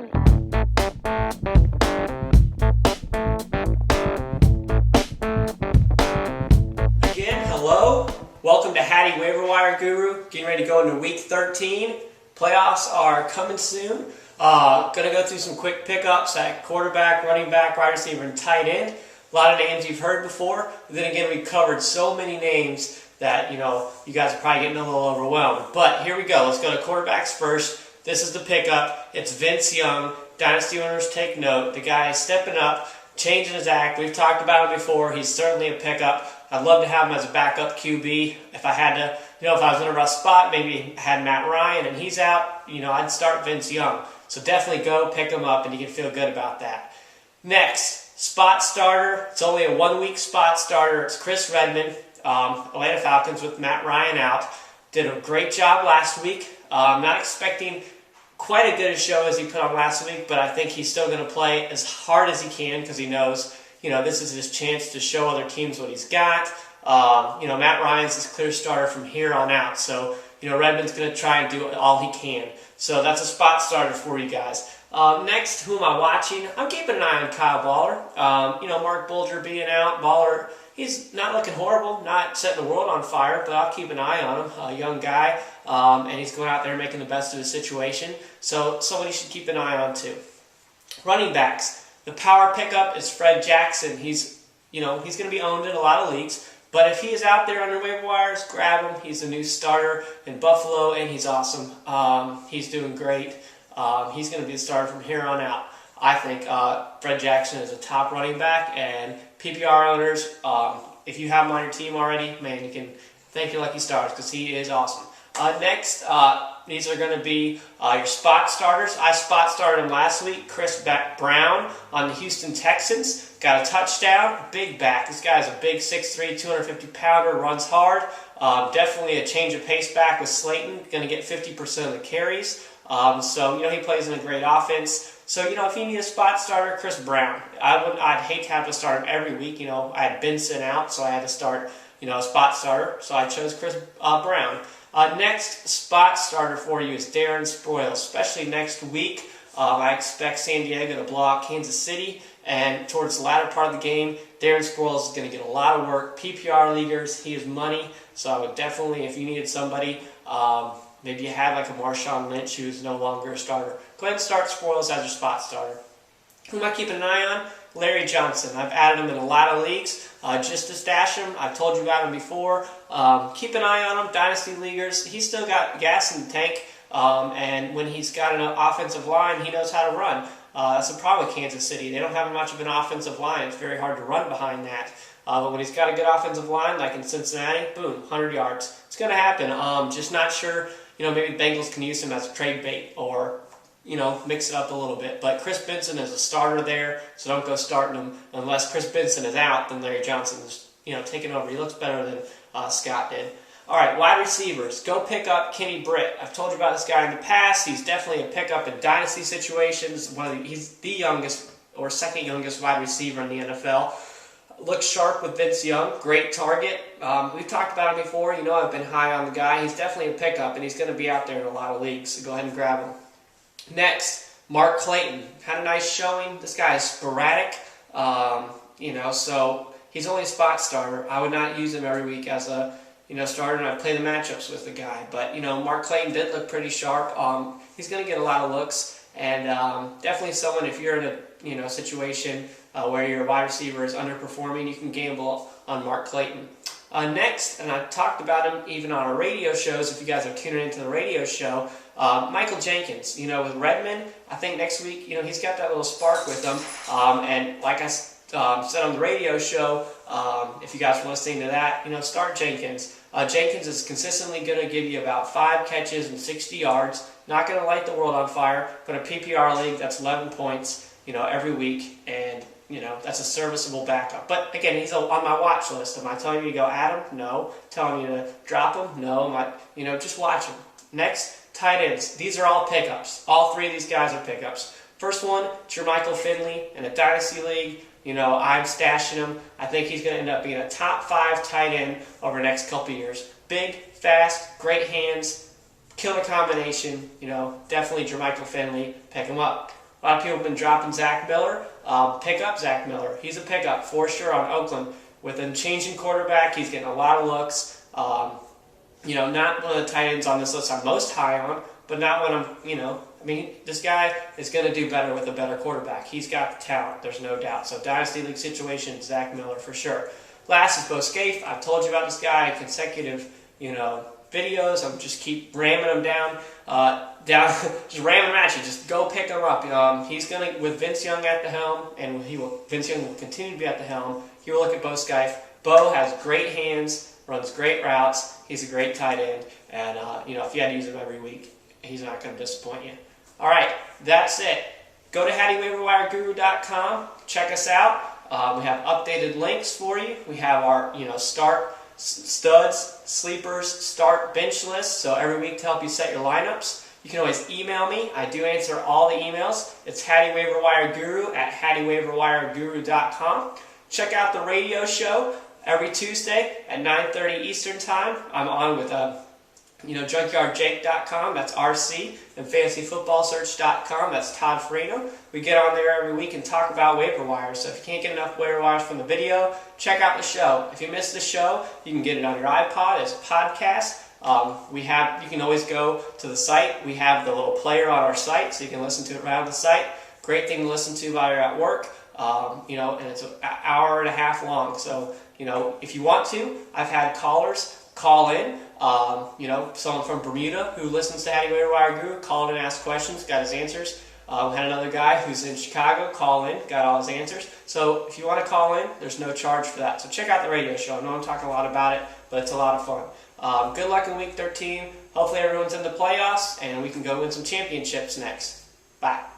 Again, hello. Welcome to Hatty Waiver Wire Guru. Getting ready to go into week 13. Playoffs are coming soon. Gonna go through some quick pickups at quarterback, running back, wide receiver, and tight end. A lot of names you've heard before. But then again, we've covered so many names that you guys are probably getting a little overwhelmed. But here we go. Let's go to quarterbacks first. This is the pickup. It's Vince Young. Dynasty owners take note. The guy is stepping up, changing his act. We've talked about him before. He's certainly a pickup. I'd love to have him as a backup QB. If I had to, if I was in a rough spot, maybe had Matt Ryan and he's out, I'd start Vince Young. So definitely go pick him up and you can feel good about that. Next, spot starter. It's only a 1 week spot starter. It's Chris Redman, Atlanta Falcons with Matt Ryan out. Did a great job last week. I'm not expecting quite as good a show as he put on last week, but I think he's still going to play as hard as he can because he knows this is his chance to show other teams what he's got. Matt Ryan's his clear starter from here on out. So, Redman's going to try and do all he can. So that's a spot starter for you guys. Next, who am I watching? I'm keeping an eye on Kyle Bulger. Mark Bulger being out. Bulger, he's not looking horrible, not setting the world on fire, but I'll keep an eye on him. A young guy, and he's going out there making the best of his situation. So somebody should keep an eye on too. Running backs. The power pickup is Fred Jackson. He's going to be owned in a lot of leagues. But if he is out there under waiver wires, grab him. He's a new starter in Buffalo, and he's awesome. He's doing great. He's going to be the starter from here on out. I think Fred Jackson is a top running back, and PPR owners, if you have him on your team already, man, you can thank your lucky stars because he is awesome. Next, these are going to be your spot starters. I spot started him last week. Chris Brown on the Houston Texans. Got a touchdown. Big back. This guy's a big 6'3", 250-pounder, runs hard. Definitely a change of pace back with Clayton. Going to get 50% of the carries. He plays in a great offense. So, if you need a spot starter, Chris Brown. I'd hate to have to start him every week. I had Benson out, so I had to start, a spot starter. So I chose Chris Brown. Next spot starter for you is Darren Sproles, especially next week. I expect San Diego to blow out Kansas City, and towards the latter part of the game, Darren Sproles is going to get a lot of work. PPR leaguers, he is money, so I would definitely, if you needed somebody, maybe you have like a Marshawn Lynch who's no longer a starter, go ahead and start Sproles as your spot starter. Who am I keeping an eye on? Larry Johnson. I've added him in a lot of leagues just to stash him. I've told you about him before. Keep an eye on him. Dynasty leaguers, he's still got gas in the tank. And when he's got an offensive line, he knows how to run. That's the problem with Kansas City. They don't have much of an offensive line. It's very hard to run behind that. But when he's got a good offensive line, like in Cincinnati, boom, 100 yards. It's going to happen. Just not sure, maybe Bengals can use him as a trade bait or, mix it up a little bit. But Chris Benson is a starter there, so don't go starting him. Unless Chris Benson is out, then Larry Johnson is, taking over. He looks better than Scott did. All right, wide receivers. Go pick up Kenny Britt. I've told you about this guy in the past. He's definitely a pickup in dynasty situations. He's the youngest or second youngest wide receiver in the NFL. Looks sharp with Vince Young. Great target. We've talked about him before. I've been high on the guy. He's definitely a pickup, and he's going to be out there in a lot of leagues, so go ahead and grab him. Next, Mark Clayton. Had a nice showing. This guy is sporadic, so he's only a spot starter. I would not use him every week as a starter, and I play the matchups with the guy. But, Mark Clayton did look pretty sharp. He's going to get a lot of looks, and definitely someone, if you're in a situation where your wide receiver is underperforming, you can gamble on Mark Clayton. Next, and I talked about him even on our radio shows, if you guys are tuning into the radio show, Michael Jenkins. With Redman, I think next week, he's got that little spark with him. And like I said on the radio show, if you guys are listening to that, start Jenkins. Jenkins is consistently going to give you about 5 catches and 60 yards. Not going to light the world on fire, but a PPR league, that's 11 points, every week, and that's a serviceable backup. But again, he's on my watch list. Am I telling you to go at him? No. Telling you to drop him? No. Just watch him. Next, tight ends. These are all pickups. All 3 of these guys are pickups. First one, Jermichael Finley in a dynasty league. I'm stashing him. I think he's going to end up being a top 5 tight end over the next couple years. Big, fast, great hands, killer combination. Definitely Jermichael Finley. Pick him up. A lot of people have been dropping Zach Miller. Pick up Zach Miller. He's a pickup for sure on Oakland. With a changing quarterback, he's getting a lot of looks. Not one of the tight ends on this list I'm most high on, but not one this guy is going to do better with a better quarterback. He's got the talent, there's no doubt. So Dynasty League situation, Zach Miller for sure. Last is Bo Scaife. I've told you about this guy, consecutive, videos. I'm just keep ramming him down, just ramming him at you. Just go pick him up. He's going to, with Vince Young at the helm, and Vince Young will continue to be at the helm. He will look at Bo Scaife. Bo has great hands, runs great routes. He's a great tight end, and if you had to use him every week, he's not going to disappoint you. All right, that's it. Go to hattywaiverwireguru.com. Check us out. We have updated links for you. We have our start studs, sleepers, start bench list. So every week to help you set your lineups. You can always email me. I do answer all the emails. It's hattywaiverwireguru@hattywaiverwireguru.com. Check out the radio show every Tuesday at 9:30 Eastern Time. I'm on with junkyardjake.com, that's RC, and fantasyfootballsearch.com, that's Todd Farino. We get on there every week and talk about waiver wires. So if you can't get enough waiver wires from the video, check out the show. If you missed the show, you can get it on your iPod as a podcast. You can always go to the site. We have the little player on our site, so you can listen to it right on the site. Great thing to listen to while you're at work. And it's an hour and a half long. So, if you want to, I've had callers call in. Someone from Bermuda who listens to Hatty Waiver Wire Guru called in and asked questions, got his answers. We had another guy who's in Chicago call in, got all his answers. So if you want to call in, there's no charge for that. So check out the radio show. I know I'm talking a lot about it, but it's a lot of fun. Good luck in Week 13. Hopefully everyone's in the playoffs, and we can go win some championships next. Bye.